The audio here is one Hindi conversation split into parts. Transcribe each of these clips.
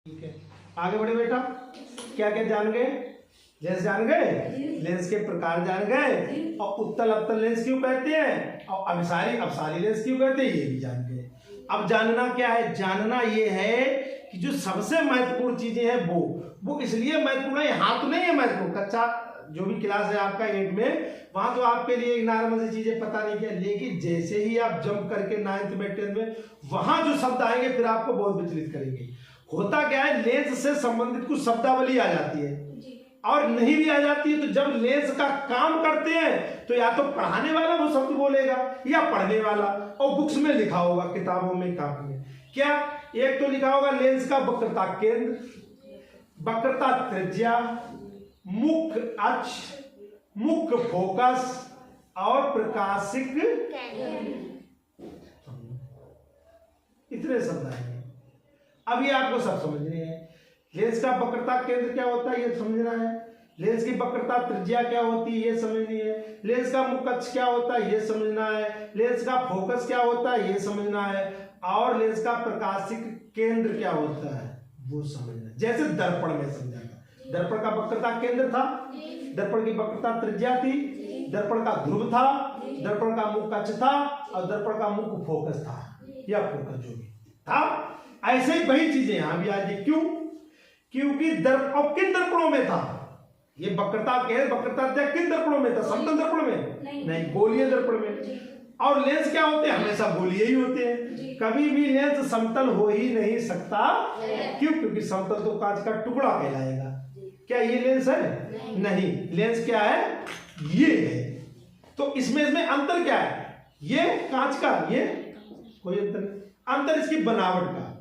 ठीक है, आगे बढ़े बेटा। क्या क्या जान गए? लेंस जान गए, लेंस के प्रकार जान गए, और उत्तल अवतल लेंस क्यों कहते हैं, और अभिसारी अपसारी लेंस क्यों कहते हैं, ये भी जान गए। अब जानना क्या है? जानना ये है कि जो सबसे महत्वपूर्ण चीजें हैं वो इसलिए महत्वपूर्ण है, यहाँ तो नहीं है महत्वपूर्ण। कच्चा जो भी क्लास है आपका 8 में, वहां तो आपके लिए नॉर्मल सी चीजें पता नहीं क्या, लेकिन जैसे ही आप जंप करके 9th में 10th में वहां जो शब्द आएंगे फिर आपको बहुत विचलित करेंगे। होता क्या है, लेंस से संबंधित कुछ शब्दावली आ जाती है और नहीं भी आ जाती है, तो जब लेंस का काम करते हैं तो या तो पढ़ाने वाला वो शब्द बोलेगा या पढ़ने वाला, और बुक्स में लिखा होगा, किताबों में, कॉपी में। क्या? एक तो लिखा होगा लेंस का वक्रता केंद्र, वक्रता त्रिज्या, मुख्य अक्ष, मुख्य फोकस और प्रकाशिक इतने शब्द आएंगे। अब ये आपको सब समझने हैं। लेंस का वक्रता केंद्र क्या होता है ये समझना है, लेंस की वक्रता त्रिज्या क्या होती है ये समझनी है, लेंस का मुख्य अक्ष क्या होता है ये समझना है, लेंस का फोकस क्या होता है ये समझना है, और लेंस का प्रकाशिक केंद्र क्या होता है वो समझना है। जैसे दर्पण में समझा था, दर्पण का वक्रता केंद्र था, दर्पण की वक्रता त्रिज्या थी, दर्पण का ध्रुव था, दर्पण का मुख्य अक्ष था, और दर्पण का मुख्य फोकस था या फोकस जो भी था। ऐसे ही वही चीजें यहां भी आ गई। क्यों? क्योंकि दर्पण किन दर्पणों में था ये वक्रता के, वक्रता किन दर्पणों में था? समतल दर्पण में नहीं, गोलीय दर्पण में। और लेंस क्या होते हैं? हमेशा गोलीय ही होते हैं, कभी भी लेंस समतल हो ही नहीं सकता। क्यों? क्योंकि समतल तो कांच का टुकड़ा कहलाएगा। क्या ये लेंस है? नहीं, लेंस क्या है? ये है। तो इसमें अंतर क्या है? ये कांच का, ये कोई अंतर नहीं, अंतर इसकी बनावट का।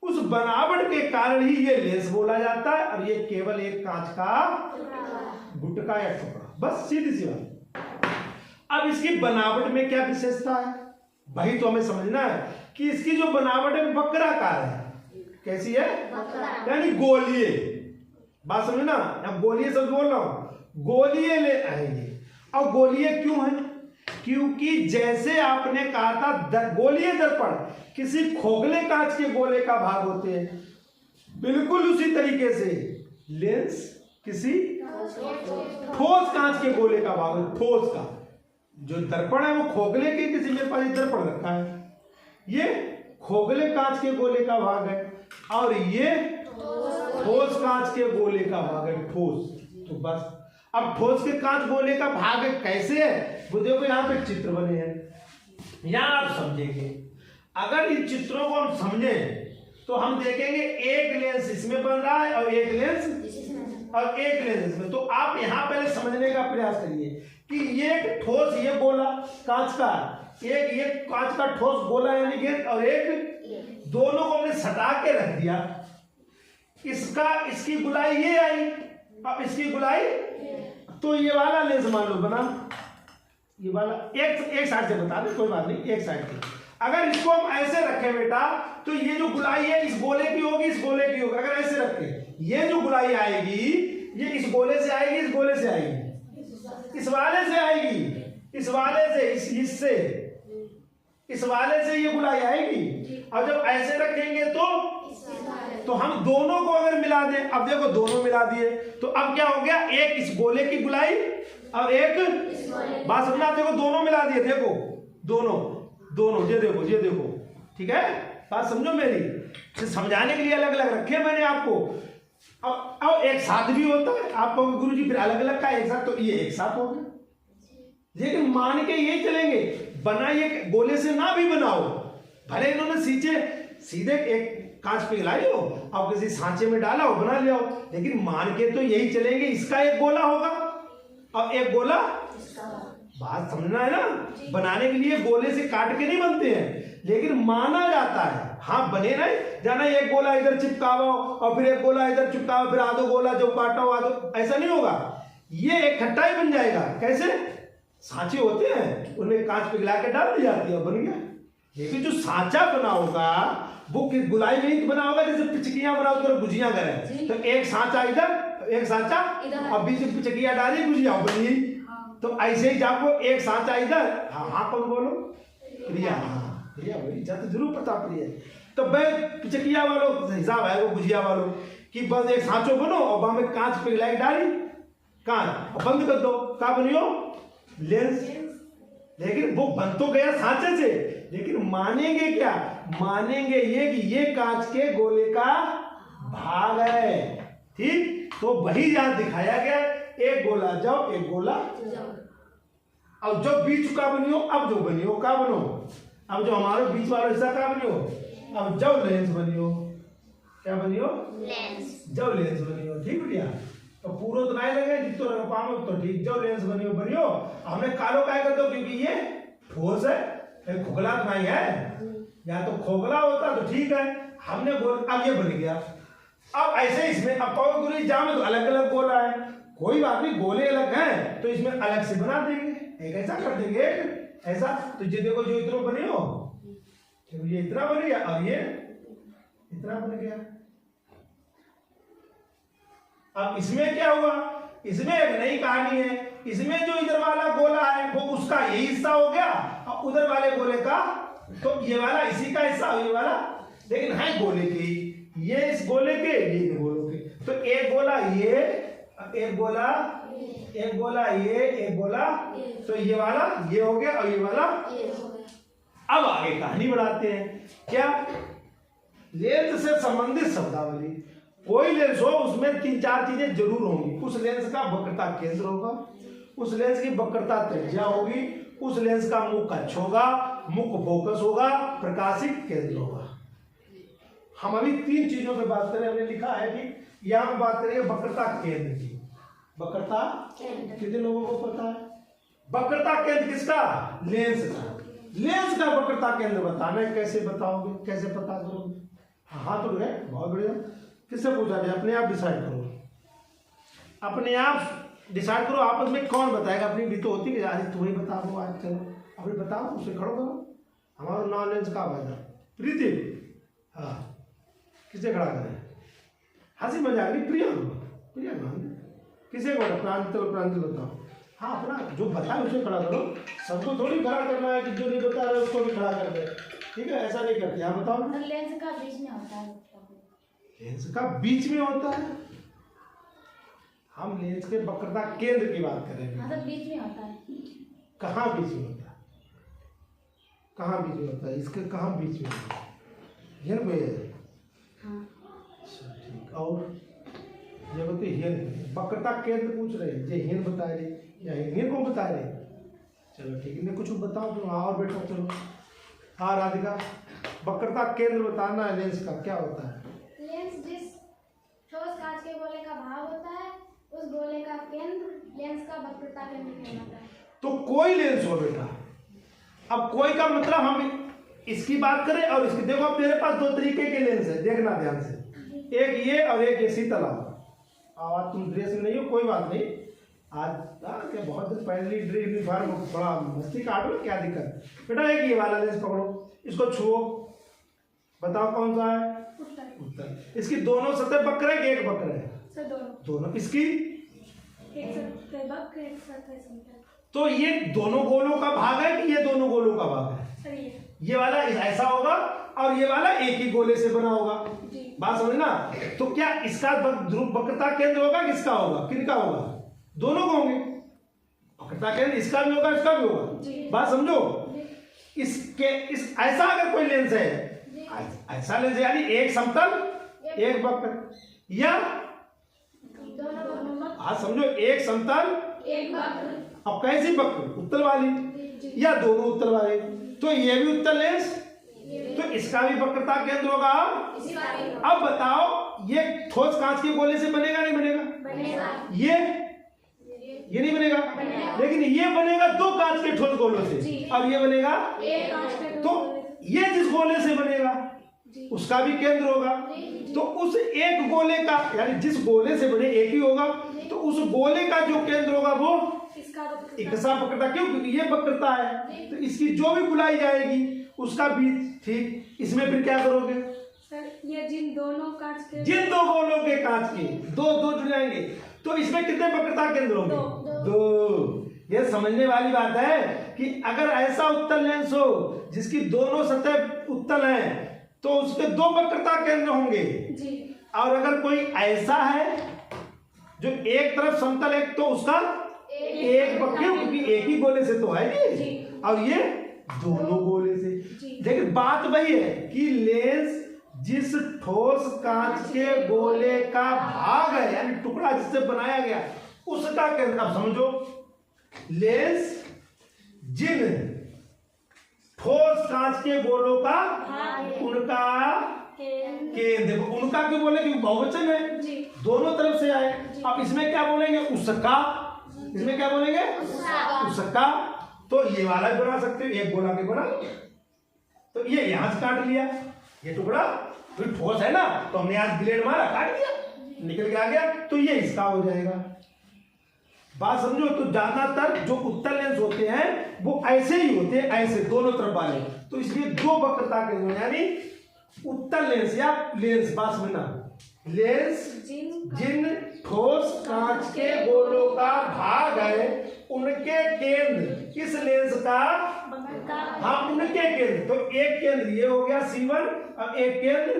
उस बनावट के कारण ही ये लेंस बोला जाता है, और ये केवल एक कांच का गुटका या टुकड़ा, बस सीधी सी बात। अब इसकी बनावट में क्या विशेषता है भाई, तो हमें समझना है कि इसकी जो बनावट है वक्राकार है। कैसी है? यानी गोलीय। बात समझ ना, अब गोलीय शब्द बोल रहा हूं, गोलीय ले आएंगे। और गोलीय क्यों है? क्योंकि जैसे आपने कहा था गोलीय दर्पण किसी खोखले कांच के गोले का भाग होते हैं, बिल्कुल उसी तरीके से लेंस किसी ठोस कांच के गोले का भाग है। ठोस का जो दर्पण है वो खोखले के, किसी मेरे पास दर्पण रखा है, ये खोखले कांच के गोले का भाग है, और ये ठोस कांच के गोले का भाग है। ठोस तो बस। अब ठोस के कांच गोले का भाग है, कैसे है वो देखो, यहाँ पे चित्र बने हैं, यहां आप समझेंगे। अगर इन चित्रों को हम समझे तो हम देखेंगे एक लेंस इसमें बन रहा है और एक लेंस इसमें। तो आप यहां पहले समझने का प्रयास करिए कि ये ठोस, ये गोला कांच का, एक ये कांच का ठोस गोला यानी गेंद, और एक, दोनों को हमने सटा के रख दिया। इसकी गुलाई ये आई, अब इसकी गुलाई, तो ये वाला लेंस मान लो बना, ये वाला एक साइड से बता दे, कोई बात नहीं, एक साइड से। अगर इसको हम ऐसे रखें बेटा, तो ये जो गुलाई है इस गोले की होगी, इस गोले की होगी। अगर ऐसे रखें, ये जो गुलाई आएगी ये इस गोले से आएगी, इस गोले से आएगी, इस वाले से आएगी, इस वाले से, इस हिस्से, इस वाले से ये गुलाई आएगी। और जब ऐसे रखेंगे तो हम दोनों को अगर मिला दें, अब देखो दोनों मिला दिए, तो अब क्या हो गया, एक इस गोले की गुलाई और एक, बात समझना, देखो दोनों मिला दिए, देखो दोनों ये देखो, ठीक है, बात समझो मेरी। समझाने के लिए अलग अलग रखे मैंने आपको। अब एक साथ भी होता है, आप कहोगे गुरुजी फिर अलग अलग का एक साथ, तो ये एक साथ हो गया। लेकिन मान के यही चलेंगे, बनाइए गोले से ना भी बनाओ, भले इन्होंने सीधे एक कांच पे लाई हो, अब किसी सांचे में डाला हो, बना लिया हो, लेकिन मान के तो यही चलेंगे, इसका एक गोला होगा और एक गोला। बात समझना है ना, बनाने के लिए गोले से काट के नहीं बनते हैं, लेकिन माना जाता है। हाँ, बने नहीं जाना, एक गोला इधर चिपकाओ और फिर एक गोला इधर चिपकाओ, फिर आधो गोला जो काटो आधो, ऐसा नहीं होगा। ये एक खट्टा ही बन जाएगा। कैसे? सांचे होते हैं, उनमें कांच पिघला के डाल दी जाती है, बन गया। लेकिन जो सांचा बना होगा वो गुलाई में ही बना होगा, जैसे पिचकियां बनाओ तो गुजिया करें, तो एक सांचा इधर, एक सांचा, अब बीच में पिचकिया डाली, गुजिया बनी। तो ऐसे ही आपको एक सांचा इधर, हाँ कौन बोलो, प्रिया, प्रिया भाई, जरूर पता प्रिया। तो भाई पिचकिया वालों हिसाब है वो गुजिया वालों कि बस एक सांचो बनो और वहां में कांच पिघलाई डाली कांच बंद कर दो, क्या बनियो लेंस। लेकिन वो बन तो गया सांचे से, लेकिन मानेंगे क्या, मानेंगे ये कि ये कांच के गोले का भाग है। ठीक, तो वही यहां दिखाया गया, एक गोला जाओ एक गोला अब जो बीच का बनियो, अब जो बनियो का बनो, अब जो हमारे बीच वाला हिस्सा का बनियो, अब जब लेंस बनियो, क्या बनियो लेंस, जब लेंस बनियो। ठीक भैया, तो पूरा तो नहीं लगे जितो रंग पाओ तो ठीक, जब लेंस बनियो बनियो। हमें कालो काय कर दो क्योंकि ये ठोस है, खोखला तो नहीं है, या तो खोखला होता तो ठीक है, हमने गोल अब ये बन गया। अब ऐसे इसमें अब पावर गुरु जाम तो अलग अलग गोला है, कोई बात नहीं, गोले अलग हैं तो इसमें अलग से बना देंगे, एक ऐसा कर देंगे एक ऐसा। तो ये देखो जो इतना बने हो, ये इतना बन गया और ये इतना बन गया। अब इसमें क्या हुआ, इसमें एक नई कहानी है। इसमें जो इधर वाला गोला है वो उसका यही हिस्सा हो गया और उधर वाले गोले का तो ये वाला इसी का हिस्सा, ये वाला लेकिन है गोले के, ये इस गोले के, ये गोलों के। तो एक गोला ये, एक गोला, एक गोला ये, एक गोला, तो ये वाला ये हो गया और ये वाला। अब आगे कहानी बढ़ाते हैं। क्या लेंस से संबंधित शब्दावली, कोई लेंस हो उसमें 3-4 चीजें जरूर होंगी। उस लेंस का वक्रता केंद्र होगा, उस लेंस की वक्रता त्रिज्या होगी, उस लेंस का मुख कक्ष होगा, मुख फोकस होगा, प्रकाशिक केंद्र होगा। हम अभी 3 चीजों पे बात करें, हमने लिखा है कि यहाँ पे बात करेंगे वक्रता केंद्र की। वक्रता कितने लोगों को पता है? वक्रता केंद्र किसका? लेंस का। लेंस का वक्रता केंद्र बताना है, कैसे बताओगे, कैसे पता करोगे? हाँ तो है, बहुत बढ़िया। किससे पूछा जाए? अपने आप डिसाइड करो, अपने आप डिसाइड करो। आपस में कौन बताएगा? अपनी भी तो होती है, आज तुम्हें बता दो, आज चलो अभी बताओ, उसे खड़ो करो। हमारा नॉन लेंस का वायदा प्रीति, हाँ किसे खड़ा करें? हंसी मजाक नहीं, प्रिया प्रिया किसे को? प्रांतल प्रांतल बताओ। हाँ अपना जो बताए उसे खड़ा करो, सबको थोड़ी खड़ा करना है कि जो नहीं बता रहे उसको भी खड़ा कर दे, ठीक है? ऐसा नहीं करते। हाँ बताओ। लेंस का बीच में होता है। लेंस का बीच में होता है? हम लेंस के वक्रता केंद्र की बात करेंगे। हाँ तो बीच में होता है। कहाँ बीच में होता है? कहाँ बीच में होता है? इसके कहाँ बीच में होता है? हिन पे है। हाँ। अच्छा ठीक। और ये बताइए हिन वक्रता केंद्र पूछ रहे हैं, ये हिन बता रहे या हिन को बता रहे? चलो ठीक है, कुछ बताओ तुम। और बैठो चलो। हाँ राधिका, वक्रता केंद्र बताना है लेंस का, क्या होता है? लेंस जिस ठोस कांच के गोले का भाग होता है, उस गोले का केंद्र लेंस का वक्रता केंद्र कहलाता है। तो कोई लेंस हो बेटा, अब कोई का मतलब हम इसकी बात करें और इसकी। देखो अब मेरे पास 2 तरीके के लेंस है, देखना ध्यान से, एक ये और एक ये शीतला। आज तुम ड्रेस में नहीं हो, कोई बात नहीं, आज क्या बहुत दिन पहले ड्रेस यूनिफॉर्म बड़ा मस्ती काटो, क्या दिक्कत बेटा? एक ये वाला लेंस पकड़ो, इसको छुओ, बताओ कौन सा है? उत्तर। इसकी दोनों सतह वक्र है कि एक वक्र है? सर दोनों। इसकी एक सतह वक्र, एक सतह समतल। तो ये दोनों गोलों का भाग है कि ये दोनों गोलों का भाग है? सर ये वाला ऐसा होगा और ये वाला एक ही गोले से बना होगा। बात समझना? तो क्या इसका ध्रुव वक्रता केंद्र होगा, किसका होगा, किनका होगा? दोनों को होंगे वक्रता केंद्र, इसका भी होगा इसका भी होगा। बात समझो? इसके इस ऐसा अगर कोई लेंस है, ऐसा लेंस है यानी एक समतल एक वक्र, या हाँ समझो एक समतल एक वक्र। अब कैसी वक्र? उत्तल वाली या दोनों उत्तल वाले? तो ये भी उत्तल लेंस, तो इसका भी वक्रता केंद्र होगा। अब बताओ ये ठोस कांच के गोले से बनेगा नहीं बनेगा? ये नहीं बनेगा, लेकिन ये बनेगा 2 कांच के ठोस गोलों से, और ये बनेगा एक कांच के। तो ये जिस गोले से बनेगा उसका भी केंद्र होगा। तो उस एक गोले का यानी जिस गोले से बने एक ही होगा, तो उस गोले का जो केंद्र होगा वो इसका वक्रता, क्यों? क्योंकि ये वक्रता है, तो इसकी जो भी बुलाई जाएगी उसका बीच। ठीक, इसमें फिर क्या करोगे? सर ये जिन दोनों कांच के, जिन 2 गोलों के कांच के दो जुड़ जाएंगे, तो इसमें कितने वक्रता केंद्र होंगे? 2। ये समझने वाली बात है कि अगर ऐसा उत्तल लेंस हो जिसकी दोनों सतह उत्तल हैं, तो उसके दो वक्रता केंद्र होंगे। जी। और अगर कोई ऐसा है जो एक तरफ समतल है तो उसका एक वक्र, क्योंकि एक ही गोले से तो है ये, और ये दोनों गोले से। लेकिन बात वही है कि लेंस जिस ठोस कांच के गोले का भाग है, यानी टुकड़ा जिससे बनाया गया, उसका केंद्र। अब समझो, लेंस जिन ठोस कांच के गोलों का उनका केंद्र, उनका क्यों बोले कि बहुवचन है, दोनों तरफ से आए। अब इसमें क्या बोलेंगे, उसका। इसमें क्या बोलेंगे, उसका। तो ये वाला भी बना सकते हो, एक गोला के बना। तो ये यहां से काट लिया, ये टुकड़ा तो ठोस है ना, तो हमने आज ब्लेड मारा, काट दिया, निकल के आ गया, तो ये इसका हो जाएगा। बात समझो। तो ज्यादातर जो उत्तल लेंस होते हैं वो ऐसे ही होते हैं, ऐसे दोनों तरफ वाले। तो इसलिए दो वक्रता के, यानी उत्तल लेंस या लेंस, बात समझना, लेंस जिन ठोस कांच के गोलों का भाग है उनके केंद्र इस लेंस का, हाँ उनके केंद्र। तो एक केंद्र ये हो गया C1 और एक केंद्र,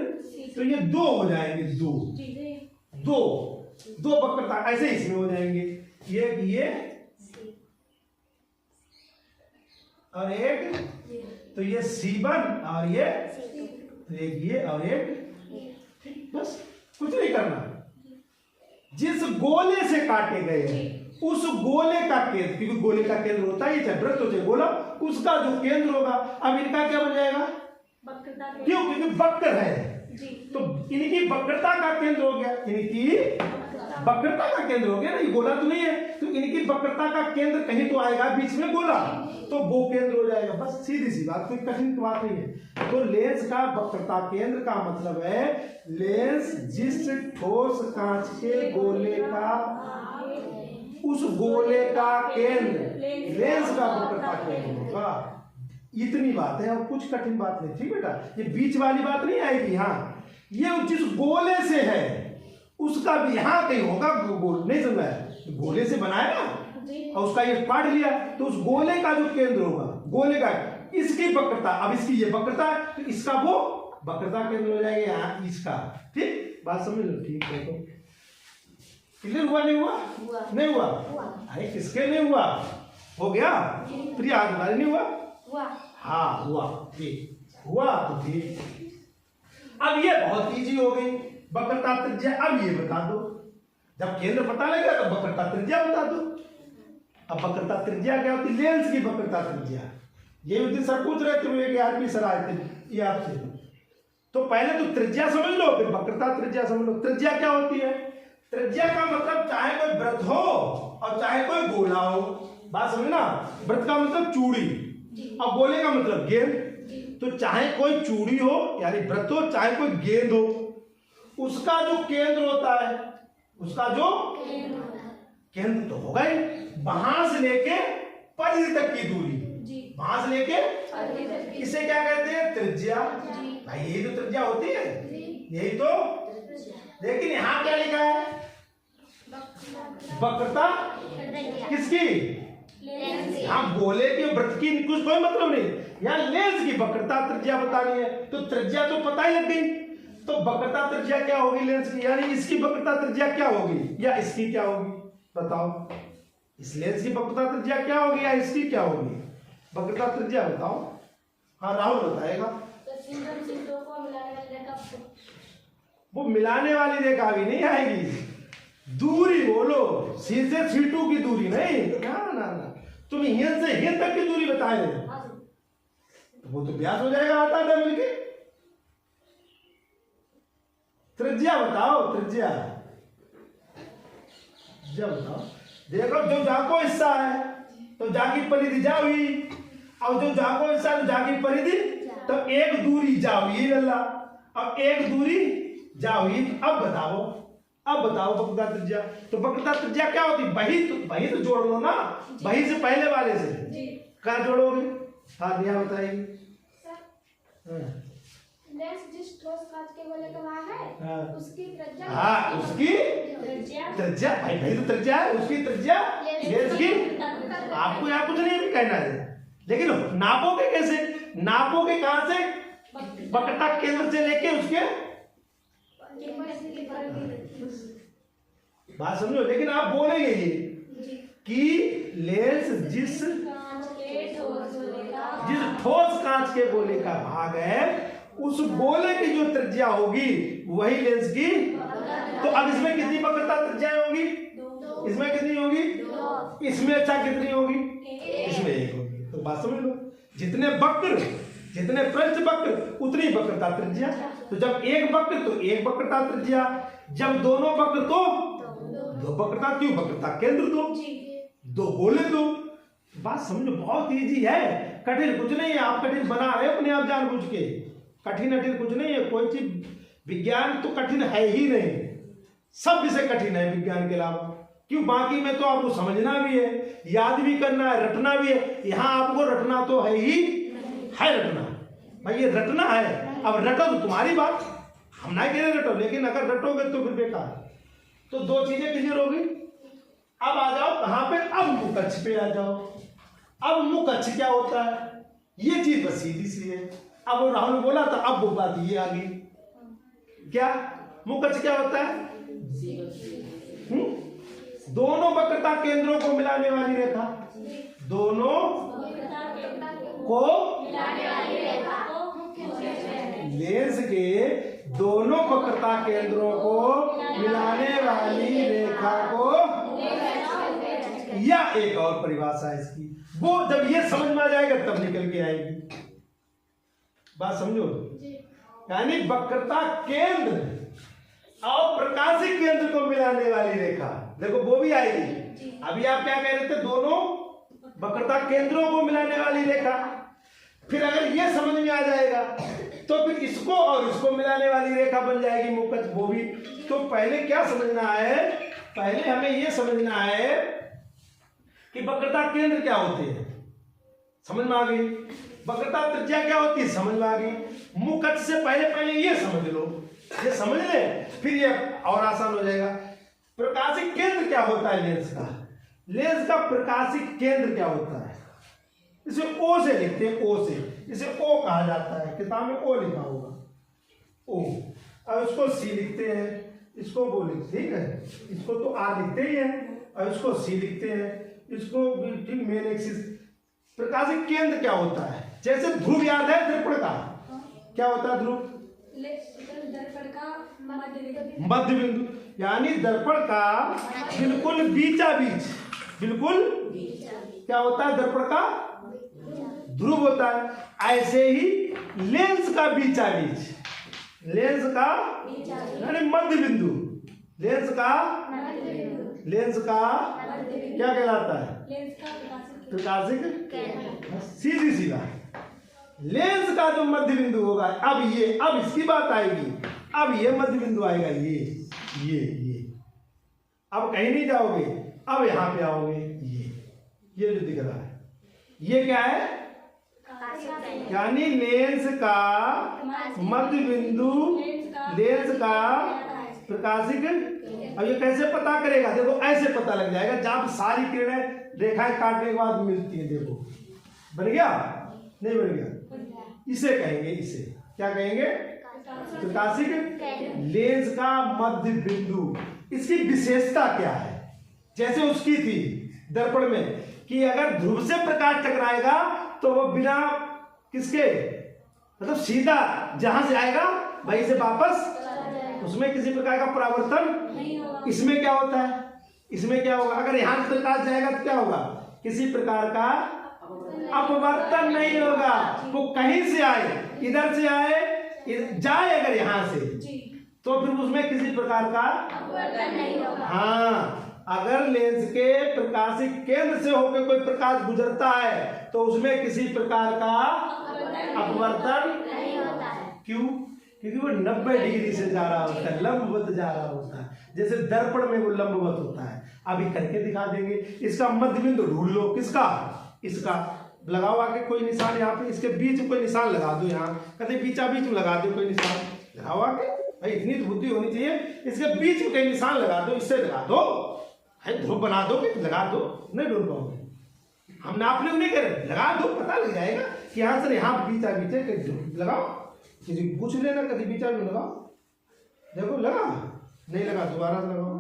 तो ये दो हो जाएंगे, दो वक्रता ऐसे इसमें हो जाएंगे, ये और एक, तो ये C1 और ये, तो एक ये और एक, बस कुछ नहीं करना। जिस गोले से काटे गए हैं उस गोले का केंद्र, क्योंकि गोले का केंद्र होता है, चाहे वृत्त हो चाहे गोला, उसका जो केंद्र होगा, अब इनका क्या बन जाएगा, क्यों, क्योंकि वक्र है, तो इनकी वक्रता का केंद्र हो गया, इनकी वक्रता का केंद्र हो गया ना, ये गोला तो नहीं है, तो इनकी वक्रता का केंद्र कहीं तो आएगा बीच में गोला, तो वो केंद्र हो जाएगा। बस सीधी सी बात, कोई कठिन बात नहीं है। तो लेंस का वक्रता केंद्र का मतलब है लेंस जिस ठोस कांच के गोले का, उस गोले का केंद्र लेंस का वक्रता केंद्र होगा। इतनी बात है और कुछ कठिन बात नहीं, ठीक बेटा, ये बीच वाली बात नहीं आएगी। हाँ, ये जिस गोले से है उसका भी यहां कहीं होगा, गोल नहीं समझा है, गोले से बनाया ना, और उसका ये काट लिया, तो उस गोले का जो केंद्र होगा, गोले का, इसकी वक्रता, अब इसकी ये वक्रता है, तो इसका वो वक्रता केंद्र हो जाएगा यहाँ इसका। ठीक, बात समझ लो, ठीक है। तो क्लियर हुआ, नहीं हुआ? नहीं हुआ? अरे किसके नहीं हुआ, हो गया, प्रिया तुम्हारे नहीं हुआ? हाँ हुआ, ठीक हुआ, तो ठीक। अब ये बहुत इजी हो गई, वक्रता त्रिज्या। अब ये बता दो, जब केंद्र पता लगेगा तो वक्रता त्रिज्या बता दो। अब वक्रता त्रिज्या क्या होती है, लेंस की वक्रता त्रिज्या। ये उस दिन सर पूछ रहे थे, एक आदमी सर आए थे ये आपसे, तो पहले तो त्रिज्या समझ लो, फिर वक्रता त्रिज्या समझ लो। त्रिज्या क्या होती है, त्रिज्या का मतलब चाहे कोई वृत्त हो और चाहे कोई गोला हो, बात समझना। वृत्त का मतलब चूड़ी और गोले का मतलब गेंद। तो चाहे कोई चूड़ी हो यानी वृत्त हो, चाहे कोई गेंद हो, उसका जो केंद्र होता है, उसका जो केंद्र तो होगा ही, वहां से लेके परिधि तक की दूरी, वहां से लेके, इसे क्या कहते हैं, त्रिज्या। भाई यही तो त्रिज्या होती है, यही तो। लेकिन यहां क्या लिखा है, वक्रता किसकी, यहाँ गोले की वृत्त की कुछ कोई मतलब नहीं, यहाँ लेंस की वक्रता त्रिज्या बतानी है, तो त्रिज्या तो पता ही लग गई। तो वक्रता त्रिज्या क्या होगी लेंस की, यानी इसकी वक्रता त्रिज्या क्या होगी या इसकी क्या होगी, बताओ। इस लेंस की वक्रता त्रिज्या क्या होगी या इसकी क्या होगी, वक्रता त्रिज्या बताओ। हाँ राहुल बताएगा। वो मिलाने वाली रेखा भी नहीं आएगी, दूरी बोलो, सी से C2 की दूरी नहीं, ना ना ना, तुम यहाँ से यहाँ तक की दूरी बताए, तो वो तो व्यास हो जाएगा, आता है मिलके। त्रिज्या बताओ, त्रिज्या बताओ। देखो जो जाको हिस्सा है तो जाकी परिधि जा हुई, और जो जाको हिस्सा है तो जाकी परिधि, तो एक दूरी जा हुई लल्ला, अब एक दूरी जा हुई। अब बताओ वक्रता त्रिज्या। तो वक्रता त्रिज्या क्या होती, वही तो जोड़ लो ना, वही से पहले वाले से क्या जोड़ोगे। हाँ नेहा बताएगी। लेंस जिस ठोस कांच के गोले का भाग है उसकी त्रिज्या, हाँ उसकी त्रिज्या, भाई तो त्रिज्या है, उसकी त्रिज्या लेंस की। आपको यहाँ कुछ नहीं भी कहना है, लेकिन नापोगे कैसे, नापोगे कहां से, वक्रता केंद्र से लेके उसके, बात समझो। लेकिन आप बोलेंगे ये कि लेंस जिस ठोस कांच के गोले का भाग है उस गोले की जो त्रिज्या होगी वही लेंस की। तो अब इसमें कितनी वक्रता त्रिज्या होगी? इसमें कितनी होगी? इसमें अच्छा कितनी होगी? इसमें एक होगी। तो बात समझ लो, जितने वक्र, जितने पृष्ठ वक्र उतनी वक्रता त्रिज्या। तो जब एक वक्र तो एक वक्रता त्रिज्या, जब दोनों वक्र तो दो वक्रता। क्यों? वक्रता केंद्र दो गोले दो। बात समझो, बहुत इजी है, कठिन कुछ नहीं है। आप कठिन बना रहे हो अपने आप जानबूझ के, कठिन कुछ नहीं है। कोई चीज विज्ञान तो कठिन है ही नहीं, सब विषय कठिन है विज्ञान के अलावा। क्यों? बाकी में तो आपको समझना भी है, याद भी करना है, रटना भी है। यहाँ आपको रटना तो है ही है, रटना भाई, ये रटना है। अब रटो तो तुम्हारी बात, हम ना कह रहे रटो, लेकिन अगर रटोगे तो फिर बेकार। तो दो चीजें क्लियर होगी। अब आ जाओ कहाँ पे? अब मुकच्छ पे आ जाओ। अब मुकच्छ क्या होता है? ये चीज बस सीधी सी है। अब वो राहुल ने बोला था, अब वो बात ये आ गई। क्या मुकच्छ क्या होता है? दोनों वक्रता केंद्रों को मिलाने वाली रेखा, दोनों को लेंस के दोनों वक्रता केंद्रों को मिलाने वाली रेखा को, या एक और परिभाषा है इसकी, वो जब ये समझ में आ जाएगा तब निकल के आएगी। बात समझो, यानी वक्रता केंद्र और प्रकाशिक केंद्र को मिलाने वाली रेखा, देखो वो भी आएगी। अभी आप क्या कह रहे थे? दोनों वक्रता केंद्रों को मिलाने वाली रेखा। फिर अगर ये समझ में आ जाएगा तो फिर इसको और इसको मिलाने वाली रेखा बन जाएगी मुकच्छ, वो भी। तो पहले क्या समझना है? पहले हमें ये समझना है कि वक्रता केंद्र क्या होते हैं, समझ में आ गई। वक्रता त्रिज्या क्या होती है, समझ में आ गई। मुकच्छ से पहले ये समझ लो, ये समझ ले, फिर ये और आसान हो जाएगा। प्रकाशिक केंद्र क्या होता है लेंस का? लेंस का प्रकाशिक केंद्र क्या होता है? इसे ओ से लिखते हैं, ओ से, इसे ओ कहा जाता है, किताब में ओ लिखा होगा, ओ। और इसको सी लिखते हैं, इसको वो लिखते, ठीक है, इसको तो आर लिखते ही है, और इसको सी लिखते हैं, इसको ठीक मेन एक्सिस। प्रकाशिक केंद्र क्या होता है? जैसे ध्रुव याद है दर्पण का, क्या होता है ध्रुव? दर्पण का मध्य बिंदु, यानी दर्पण का बिल्कुल बीचा बीच, बिल्कुल क्या होता है? दर्पण का ध्रुव होता है। ऐसे ही लेंस का बीचा बीच, लेंस का यानी मध्य बिंदु, लेंस का क्या कहलाता है? प्रकाशिक। सीधी सी बात, लेंस का जो मध्य बिंदु होगा, अब इसकी बात आएगी, अब ये मध्य बिंदु आएगा, ये अब कहीं नहीं जाओगे, अब यहां पे आओगे, ये जो दिख रहा है ये क्या है? यानी लेंस का मध्य बिंदु, लेंस का प्रकाशिक। अब ये कैसे पता करेगा? देखो ऐसे पता लग जाएगा, जहां सारी किरणें रेखाएं काटने के बाद मिलती है। देखो बन गया, नहीं बन गया? इसे कहेंगे, इसे क्या कहेंगे? प्रकाशिक लेंस का मध्य बिंदु। इसकी विशेषता क्या है? जैसे उसकी थी दर्पण में कि अगर ध्रुव से प्रकाश टकराएगा तो वो बिना किसके, मतलब सीधा जहां से आएगा वहीं से वापस, उसमें किसी प्रकार का परावर्तन। इसमें क्या होता है? इसमें क्या होगा? अगर यहां से प्रकाश जाएगा तो क्या होगा? किसी प्रकार का अपवर्तन नहीं होगा। वो कहीं से आए, इधर से आए, जाए अगर यहां से, तो फिर उसमें किसी प्रकार का अपवर्तन नहीं होगा। हाँ, अगर लेंस के प्रकाशिक केंद्र से होकर कोई प्रकाश गुजरता है तो उसमें किसी प्रकार का अपवर्तन नहीं होता है। क्यों? क्योंकि वो 90 डिग्री से जा रहा होता है, लंबवत जा रहा होता है। जैसे दर्पण में वो लंबवत होता है। अभी करके दिखा देंगे। इसका मध्य बिंदु ढूंढ लो, किसका? इसका। लगाओ आके कोई निशान, यहाँ पे इसके बीच में कोई निशान लगा दो। यहाँ कहते बीचा बीच में लगा दो कोई निशान, लगाओ आके, भाई इतनी तो बुद्धि होनी चाहिए। इसके बीच में कई निशान लगा दो, इससे लगा दो, ध्रुव बना दो, लगा दो, नहीं ढूंढ पाओगे। हम नापने को नहीं कह रहे, लगा दो, पता लग जाएगा कि यहाँ से यहाँ बीचा बीच लगाओ, किसी को पूछ लेना, कभी विचार में लगाओ। देखो लगा, नहीं लगा दोबारा लगाओ,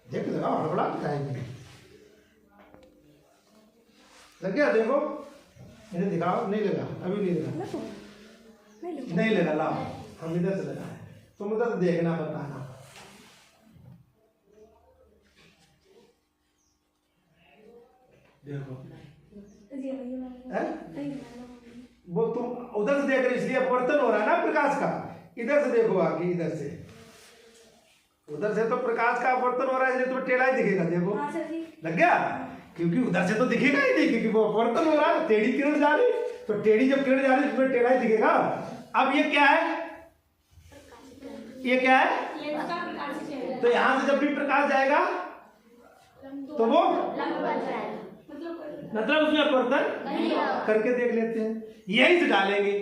देख लगाओ, हड़बड़ा दिखाएंगे। लग गया? देखो इन्हें दिखाओ, नहीं लगा, अभी नहीं लगा, नहीं लगा। लाओ, हम इधर से लगा है, तुम उधर देखना, बताना। देखो वो तुम उधर से देख रहे, इसलिए अपवर्तन हो रहा है ना प्रकाश का। इधर से देखो आगे, इधर से, उधर से तो प्रकाश का अपवर्तन हो रहा है, इसलिए तुम्हें टेढ़ा ही दिखेगा। देखो लग गया, क्योंकि उधर से तो दिखेगा ही नहीं, क्योंकि वो अपवर्तन हो रहा है, टेढ़ी किरण जा रही, तो टेढ़ी जब किरण जा रही तुम्हें टेढ़ा ही दिखेगा। अब ये क्या है, ये क्या है? तो यहां से जब भी प्रकाश जाएगा तो वो मतलब उसमें अपवर्तन करके देख लेते हैं। यहीं से डालेंगे,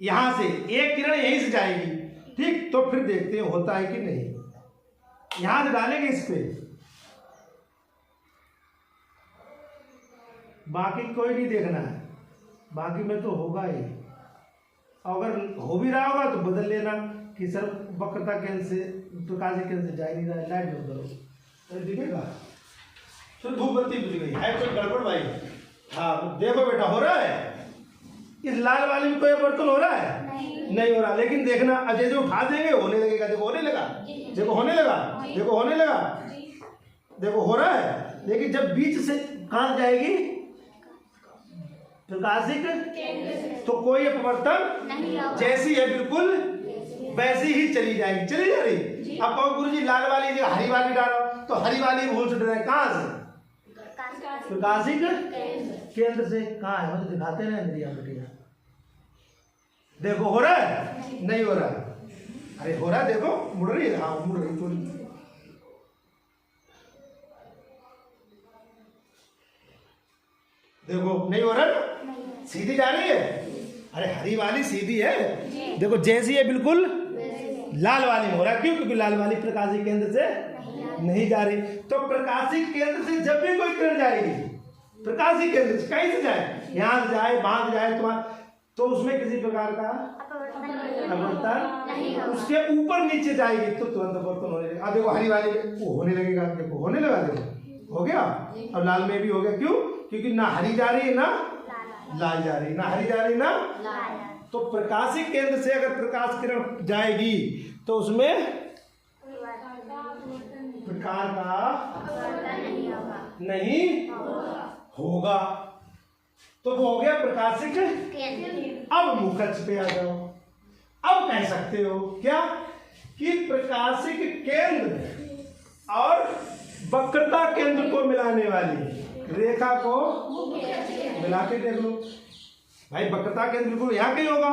यहां से एक किरण यहीं से जाएगी, ठीक, तो फिर देखते हैं होता है कि नहीं। यहां से डालेंगे इस पे, बाकी कोई नहीं देखना है, बाकी में तो होगा ही। अगर हो भी रहा होगा तो बदल लेना कि सर वक्रता केंद्र से प्रकाश के केंद्र से जा नहीं रहा है, लाइट बंद करो तो दिखेगा। तो धूप बत्ती बुझ गई है, कोई गड़बड़ भाई? हाँ देखो बेटा, हो रहा है, इस लाल वाले में कोई अपवर्तन हो रहा है? नहीं हो रहा, लेकिन देखना अजय जो उठा देंगे होने लगेगा। देखो होने लगा, देखो होने लगा, देखो होने लगा, देखो हो रहा है। लेकिन जब बीच से कहां जाएगी प्रकाशिक, तो कोई अपवर्तन जैसी है बिल्कुल वैसी ही चली जाएगी, चली जा रही। अब कहो गुरु जी लाल वाली जगह हरी वाली डालो, तो हरी वाली भूल छुट रहा है, कहां से? प्रकाशिक केंद्र से। कहाँ है, मुझे दिखाते ना इंद्रिया बेटिया। देखो हो रहा है, नहीं हो रहा है? अरे हो रहा है, देखो मुड़ रही है, हाँ मुड़ रही थोड़ी। देखो नहीं हो रहा है, सीधी जा रही है। अरे हरी वाली सीधी है, देखो जैसी है बिल्कुल लाल वाली में हो रहा है। क्यों? क्योंकि लाल वाली प्रकाशिक केंद्र से नहीं जा रही। तो प्रकाशिक केंद्र से जब भी कोई किरण जाएगी, प्रकाशिक केंद्र से कहीं से जाए, यहां से जाए, वहां से जाए, तो उसमें किसी प्रकार का अपवर्तन, उसके ऊपर नीचे जाएगी तो तुरंत अपवर्तन होने लगेगा। अब देखो हरी वाली वो होने लगेगा, देखो होने लगा, देखो हो गया। अब लाल में भी हो गया। क्यों? क्योंकि ना हरी जा रही है ना लाल जा रही, ना हरी जा रही ना। तो प्रकाशिक केंद्र से अगर प्रकाश किरण जाएगी तो उसमें प्रकार का नहीं होगा। तो वो हो गया प्रकाशिक। अब मुखच पे आ जाओ, अब कह सकते हो क्या कि प्रकाशिक केंद्र और वक्रता केंद्र को मिलाने वाली रेखा को मिला के देख लो भाई। वक्रता केंद्र बिल्कुल यहाँ कहीं होगा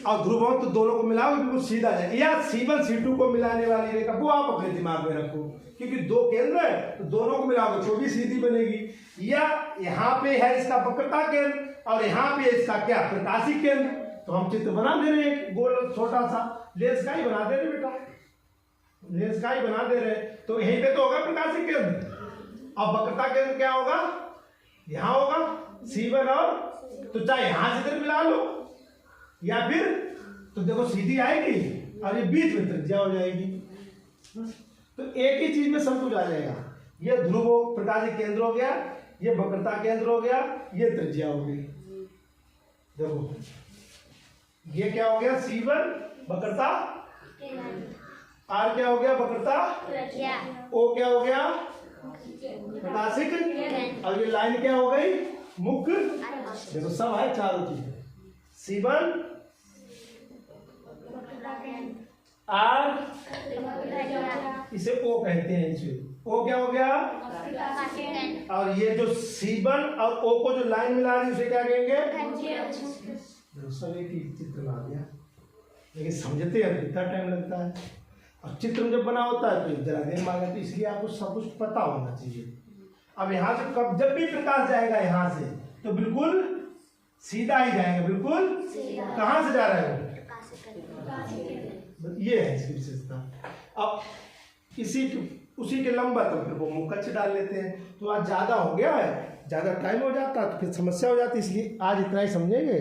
और ध्रुवों तो दोनों को मिलाओ बिल्कुल सीधा जाए। या C1 C2 को मिलाने वाली रेखा वो आप अपने दिमाग में रखो, क्योंकि दो केंद्र है तो दोनों को मिलाओगे तो भी सीधी बनेगी। या यहाँ पे है इसका वक्रता केंद्र और यहाँ पे इसका क्या प्रकाशिक केंद्र, तो हम चित्र बना दे रहे हैं गोल छोटा सा लेंस का ही बना दे रहे बेटा, लेंस का ही बना दे रहे। तो यहीं पे तो होगा प्रकाशिक केंद्र। अब वक्रता केंद्र क्या होगा, यहाँ होगा C1 और, तो चाहे यहां से इधर मिला लो या फिर तो देखो सीधी आएगी और ये बीच में त्रिज्या हो जाएगी, तो एक ही चीज में सब कुछ आ जाएगा। ये ध्रुव प्रकाशिक केंद्र हो गया, ये वक्रता केंद्र हो गया, ये त्रिज्या हो गई। देखो ये क्या हो गया C1 वक्रता, R क्या हो गया वक्रता, O क्या हो गया प्रकाशिक, और ये लाइन क्या हो गई मुख्य। देखो सब है चारों चीज, C1 R, इसे O कहते हैं, इसे O क्या हो गया, और ये जो C1 और O को जो लाइन मिला रही है उसे क्या कहेंगे। सब एक ही चित्र बना दिया, लेकिन समझते हैं कितना टाइम लगता है, और चित्र जब बना होता है तो जरा देर मांगा, तो इसलिए आपको सब कुछ पता होना चाहिए। अब यहाँ से कब जब भी प्रकाश जाएगा यहाँ से तो बिल्कुल सीधा ही जाएगा, बिल्कुल कहाँ से जा रहा है वो, ये है इसकी विशेषता। अब उसी के लंबा तो फिर वो मुकच्छ डाल लेते हैं। तो आज ज़्यादा हो गया है, ज़्यादा टाइम हो जाता तो फिर समस्या हो जाती, इसलिए आज इतना ही समझेंगे,